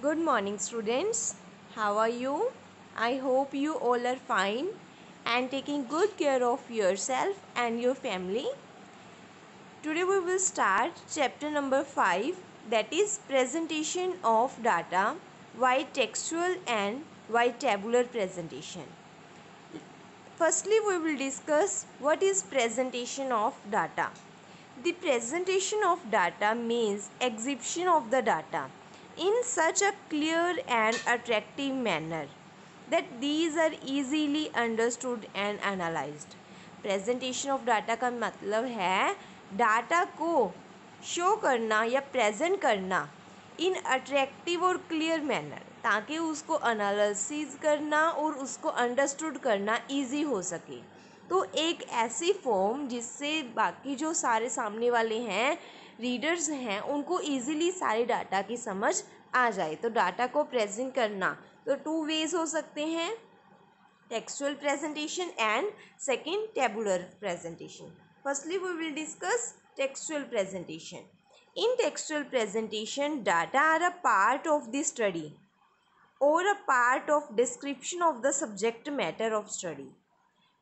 Good morning, students. How are you? I hope you all are fine and taking good care of yourself and your family. Today we will start chapter number 5, that is presentation of data, why textual and why tabular presentation. Firstly, we will discuss what is presentation of data. The presentation of data means exhibition of the data in such a clear and attractive manner that these are easily understood and analyzed. Presentation of data का मतलब है data को show करना या present करना इन attractive और clear manner, ताकि उसको एनालिसिस करना और उसको अंडरस्टूड करना इजी हो सके। तो एक ऐसी फॉर्म जिससे बाकी जो सारे सामने वाले हैं रीडर्स हैं उनको इजीली सारे डाटा की समझ आ जाए। तो डाटा को प्रेजेंट करना तो 2 वेज हो सकते हैं, textual presentation and second tabular presentation. Firstly, we will discuss textual presentation. In textual presentation, data are a part of the study or a part of description of the subject matter of study.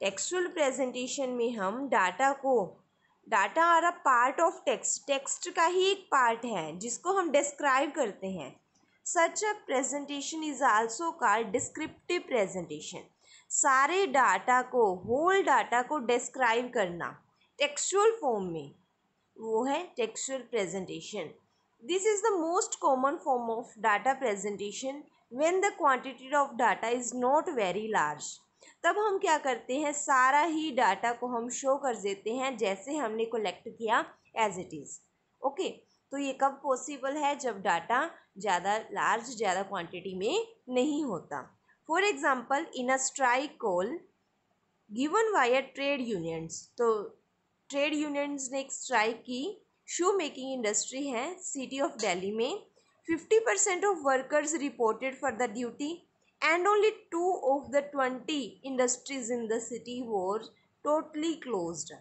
Textual presentation में हम data are a part of text का ही एक part है जिसको हम describe करते हैं. Such a presentation is also called descriptive presentation. सारे डाटा को, होल डाटा को डिस्क्राइब करना टेक्सचुअल फॉर्म में, वो है textual presentation. This is the most common form of data presentation when the quantity of data is not very large. तब हम क्या करते हैं, सारा ही डाटा को हम शो कर देते हैं जैसे हमने कलेक्ट किया एज इट इज़. ओके, तो ये कब पॉसिबल है, जब डाटा ज़्यादा लार्ज, ज़्यादा क्वांटिटी में नहीं होता. For example, in a strike call given by a trade unions. तो ट्रेड यूनियंस ने एक स्ट्राइक की, शू मेकिंग इंडस्ट्री है सिटी ऑफ दिल्ली में. 50% of workers reported for the duty and only 2 of the 20 industries in the city were totally closed.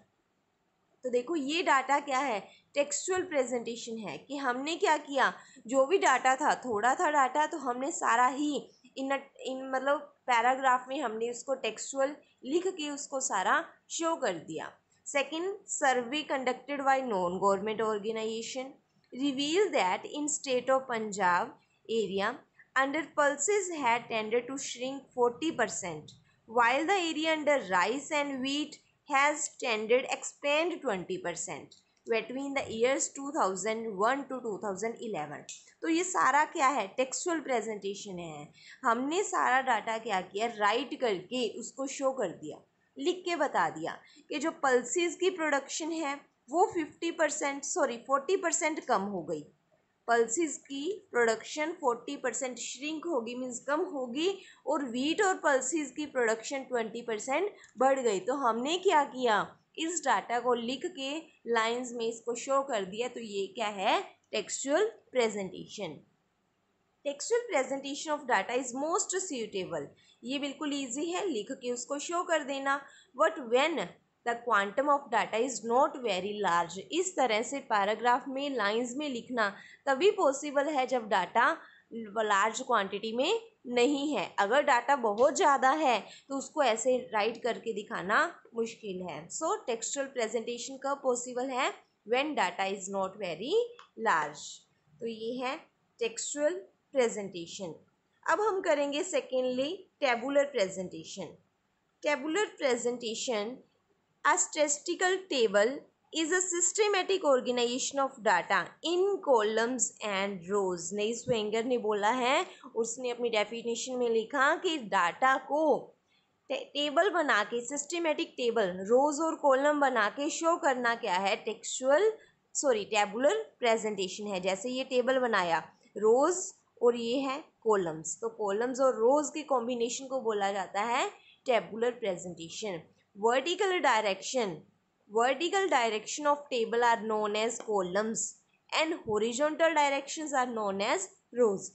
तो देखो ये data क्या है, टेक्सचुअल प्रेजेंटेशन है कि हमने क्या किया, जो भी डाटा था, थोड़ा था डाटा तो हमने सारा ही इन मतलब पैराग्राफ में हमने उसको टेक्सचुअल लिख के उसको सारा शो कर दिया. Second, survey conducted by non government organisation reveal that in state of Punjab area under pulses had tended to shrink 40%, while the area under rice and wheat has tended expand 20% between the years 2001 to 2011. तो ये सारा क्या है, textual presentation है. हमने सारा data क्या किया, राइट करके उसको शो कर दिया, लिख के बता दिया कि जो पल्सेस की प्रोडक्शन है वो 40% कम हो गई. पल्सेस की प्रोडक्शन 40% श्रिंक होगी, मीन्स कम होगी, और वीट और पल्सेस की प्रोडक्शन 20% बढ़ गई. तो हमने क्या किया, इस डाटा को लिख के लाइंस में इसको शो कर दिया. तो ये क्या है, textual presentation. Textual presentation of data is most suitable. ये बिल्कुल ईजी है, लिख के उसको शो कर देना. But when the quantum of data is not very large. इस तरह से पैराग्राफ में, लाइंस में लिखना तभी पॉसिबल है जब डाटा लार्ज क्वांटिटी में नहीं है. अगर डाटा बहुत ज़्यादा है तो उसको ऐसे राइट करके दिखाना मुश्किल है. सो टेक्सचुअल प्रेजेंटेशन कब पॉसिबल है, when data is not very large. तो ये है टेक्सचुअल प्रेजेंटेशन. अब हम करेंगे secondly tabular presentation. Tabular presentation, a statistical table is a systematic organization of data in columns and rows. नेइस वेंगर ने बोला है, उसने अपनी डेफिनेशन में लिखा कि डाटा को टेबल बना के, सिस्टमेटिक टेबल, रोज और कॉलम बना के शो करना क्या है, टेबुलर प्रेजेंटेशन है. जैसे ये टेबल बनाया, रोज और ये है कॉलम्स, तो कॉलम्स और रोज के कॉम्बिनेशन को बोला जाता है tabular presentation. Vertical direction of table are known as columns and horizontal directions are known as rows.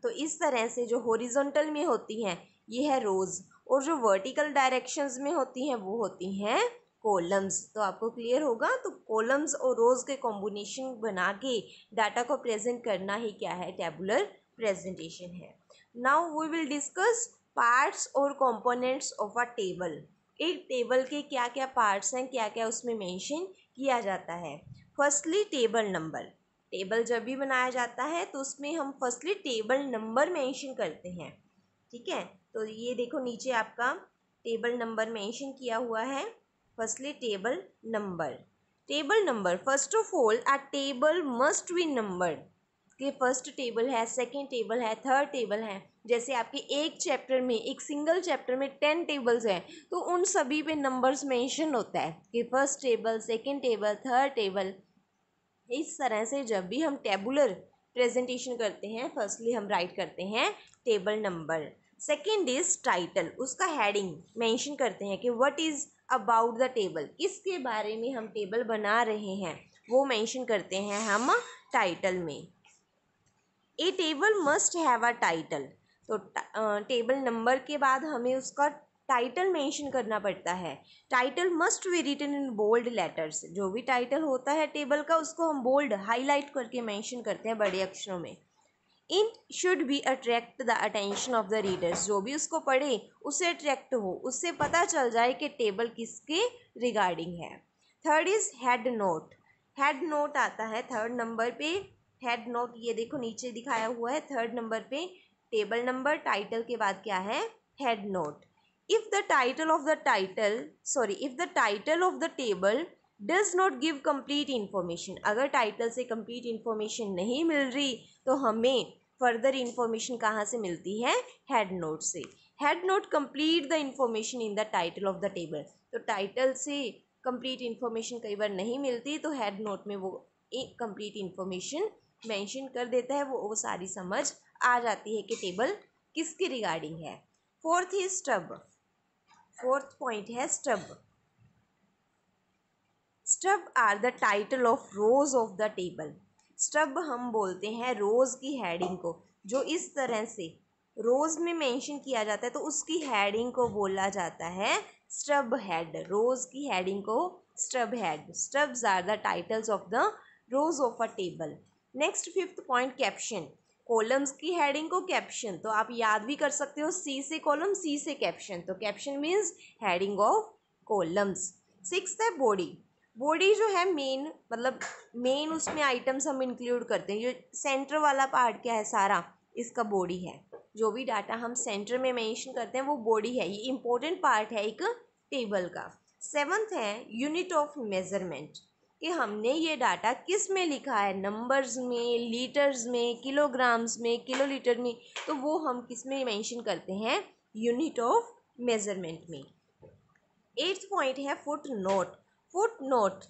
तो इस तरह से जो horizontal में होती हैं ये है rows, और जो vertical directions में होती हैं वो होती हैं columns. तो आपको क्लियर होगा. तो columns और rows के कॉम्बिनेशन बना के डाटा को प्रेजेंट करना ही क्या है, टेबुलर प्रेजेंटेशन है। Now we will discuss parts और कंपोनेंट्स ऑफ अ टेबल। एक टेबल के क्या क्या पार्ट्स हैं, क्या क्या उसमें मेंशन किया जाता है। Firstly table number. टेबल जब भी बनाया जाता है तो उसमें हम फर्स्टली टेबल नंबर मेंशन करते हैं, ठीक है। तो ये देखो नीचे आपका टेबल नंबर मेंशन किया हुआ है। Firstly table number. Table number, first of all a table must B numbered. कि फर्स्ट टेबल है, सेकंड टेबल है, थर्ड टेबल है। जैसे आपके एक चैप्टर में, एक सिंगल चैप्टर में 10 टेबल्स हैं तो उन सभी पे नंबर्स मेंशन होता है कि first table, second table, third table. इस तरह से जब भी हम टेबुलर प्रेजेंटेशन करते हैं, फर्स्टली हम राइट करते हैं table number. Second is title, उसका हेडिंग मेंशन करते हैं कि what is about the table, किसके बारे में हम टेबल बना रहे हैं वो मेंशन करते हैं हम टाइटल में। A table must have a title. तो टेबल नंबर के बाद हमें उसका टाइटल मेंशन करना पड़ता है। Title must be written in bold letters. जो भी टाइटल होता है टेबल का उसको हम बोल्ड हाईलाइट करके मेंशन करते हैं बड़े अक्षरों में। It should B attract the attention of the readers. जो भी उसको पढ़े उससे अट्रैक्ट हो, उससे पता चल जाए कि टेबल किसके रिगार्डिंग है। Third is head note. Head note आता है थर्ड नंबर पे। हेड नोट ये देखो नीचे दिखाया हुआ है थर्ड नंबर पे। टेबल नंबर, टाइटल के बाद क्या है, head note. If the title of the if the title of the table does not give complete information, अगर टाइटल से कंप्लीट इन्फॉर्मेशन नहीं मिल रही तो हमें फर्दर इन्फॉर्मेशन कहाँ से मिलती है, हेड नोट से। Head note complete the information in the title of the table. तो टाइटल से कंप्लीट इन्फॉर्मेशन कई बार नहीं मिलती तो हेड नोट में वो एक कंप्लीट इन्फॉर्मेशन मेंशन कर देता है, वो सारी समझ आ जाती है कि टेबल किसके रिगार्डिंग है। फोर्थ है स्टब। फोर्थ पॉइंट है stub. Stub are the title of rows of the table. Stub हम बोलते हैं रोज की हेडिंग को, जो इस तरह से रोज में मेंशन किया जाता है तो उसकी हेडिंग को बोला जाता है स्टब हेड। रोज की हेडिंग को stub head. Stubs are the titles of the rows of a table. Next fifth point caption. Columns की हेडिंग को कैप्शन, तो आप याद भी कर सकते हो, सी से कॉलम, सी से कैप्शन, तो caption means heading of columns. Sixth है बॉडी। बॉडी जो है मेन, मतलब मेन उसमें आइटम्स हम इंक्लूड करते हैं। जो सेंटर वाला पार्ट क्या है सारा, इसका बॉडी है। जो भी डाटा हम सेंटर में मेंशन करते हैं वो बॉडी है, ये इंपॉर्टेंट पार्ट है एक टेबल का। सेवंथ है यूनिट ऑफ मेजरमेंट, कि हमने ये डाटा किस में लिखा है, नंबर्स में, लीटर्स में, किलोग्राम्स में, किलोलीटर में, तो वो हम किस में मेंशन करते हैं, यूनिट ऑफ मेजरमेंट में। एट्थ पॉइंट है foot note. Foot note,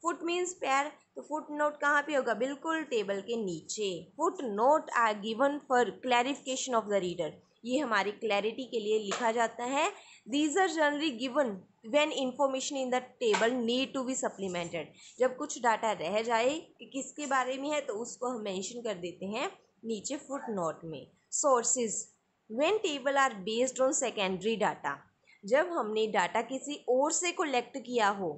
foot means पैर, तो फुट नोट कहाँ पे होगा, बिल्कुल टेबल के नीचे। Footnote are given for clarification of the reader, ये हमारी क्लैरिटी के लिए लिखा जाता है। These are generally given when information in the table need to be supplemented. जब कुछ डाटा रह जाए कि किसके बारे में है तो उसको हम मेंशन कर देते हैं नीचे फुट नोट में। Sources, when table are based on secondary data, जब हमने डाटा किसी और से कलेक्ट किया हो,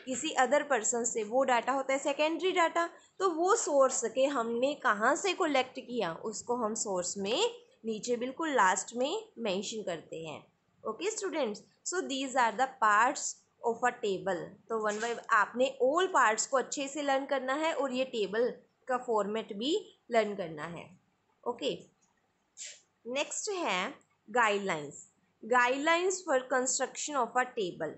किसी अदर पर्सन से, वो डाटा होता है सेकेंडरी डाटा, तो वो सोर्स के हमने कहाँ से कलेक्ट किया उसको हम सोर्स में नीचे बिल्कुल लास्ट में मेंशन करते हैं। Okay students, so these are the parts of a table. तो वन बाय आपने ऑल पार्ट्स को अच्छे से लर्न करना है और ये टेबल का फॉर्मेट भी लर्न करना है। ओके, नेक्स्ट है guidelines. Guidelines for construction of a table.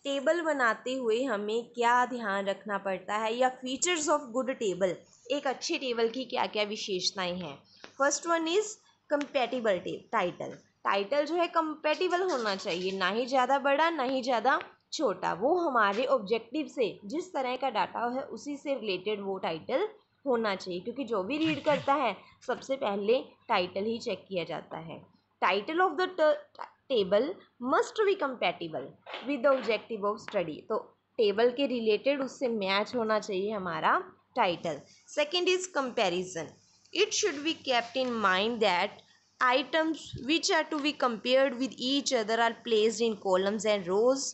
Table बनाते हुए हमें क्या ध्यान रखना पड़ता है, या फीचर्स ऑफ गुड टेबल, एक अच्छे टेबल की क्या क्या विशेषताएं हैं। First one is compatible title. Title जो है कंपैटिबल होना चाहिए, ना ही ज़्यादा बड़ा ना ही ज़्यादा छोटा, वो हमारे ऑब्जेक्टिव से, जिस तरह का डाटा है उसी से रिलेटेड वो टाइटल होना चाहिए, क्योंकि जो भी रीड करता है सबसे पहले टाइटल ही चेक किया जाता है। Title of the table must be compatible with the objective of study, तो टेबल के रिलेटेड उससे मैच होना चाहिए हमारा title. Second is comparison. It should be kept in mind that items which are to be compared with each other are placed in columns and rows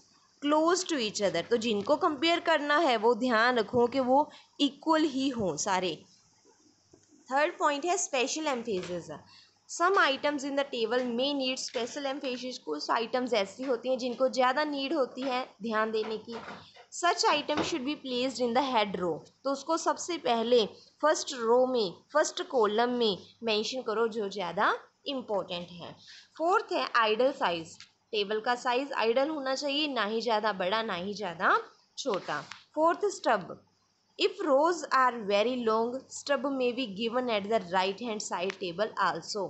close to each other. तो जिनको compare करना है वो ध्यान रखो कि वो equal ही हों सारे। थर्ड पॉइंट है special emphasis. Some items in the table में नीड स्पेशल एम्फेसिस। कुछ आइटम्स ऐसी होती हैं जिनको ज़्यादा नीड होती है ध्यान देने की। Such item should be placed in the head row. तो उसको सबसे पहले फर्स्ट रो में, फर्स्ट कॉलम में मेंशन करो जो ज़्यादा इम्पोर्टेंट है। फोर्थ है आइडल साइज। टेबल का साइज आइडल होना चाहिए, ना ही ज़्यादा बड़ा ना ही ज़्यादा छोटा। Fourth stub. If rows are very long, stub may be given at the right hand side table also.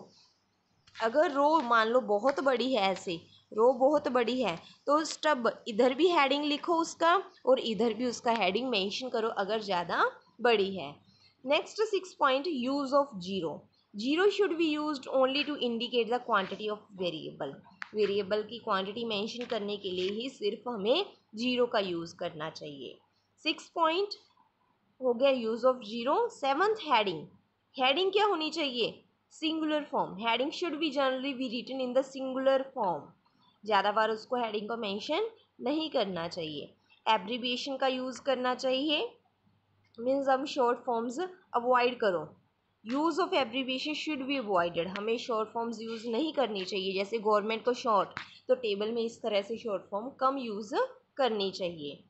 अगर रो मान लो बहुत बड़ी है, ऐसे रो बहुत बड़ी है तो स्टब इधर भी हेडिंग लिखो उसका और इधर भी उसका हेडिंग मेंशन करो अगर ज़्यादा बड़ी है। Next 6 point use of zero. Zero should be used only to indicate the quantity of variable. Variable की क्वांटिटी मेंशन करने के लिए ही सिर्फ हमें जीरो का यूज़ करना चाहिए। 6 पॉइंट हो गया use of zero. Seventh heading. Heading क्या होनी चाहिए? Singular form. Heading should be generally be written in the singular form. ज़्यादा बार उसको हेडिंग को मेंशन नहीं करना चाहिए। एब्रीविएशन का यूज़ करना चाहिए, मीन्स हम शॉर्ट फॉर्म्स अवॉइड करो। Use of abbreviation should be avoided. हमें शॉर्ट फॉर्म्स यूज़ नहीं करनी चाहिए, जैसे गवर्नमेंट को शॉर्ट, तो टेबल में इस तरह से शॉर्ट फॉर्म कम यूज़ करनी चाहिए।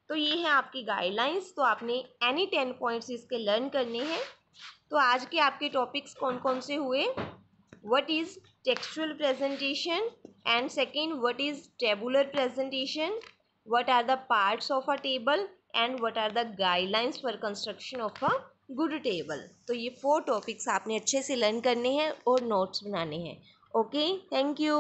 तो ये है आपकी गाइडलाइंस। तो आपने एनी 10 पॉइंट्स इसके लर्न करने हैं। तो आज के आपके टॉपिक्स कौन कौन से हुए? What is textual presentation, and second what is tabular presentation, what are the parts of a table, and what are the guidelines for construction of a good table. तो ये 4 टॉपिक्स आपने अच्छे से लर्न करने हैं और नोट्स बनाने हैं। Okay, thank you.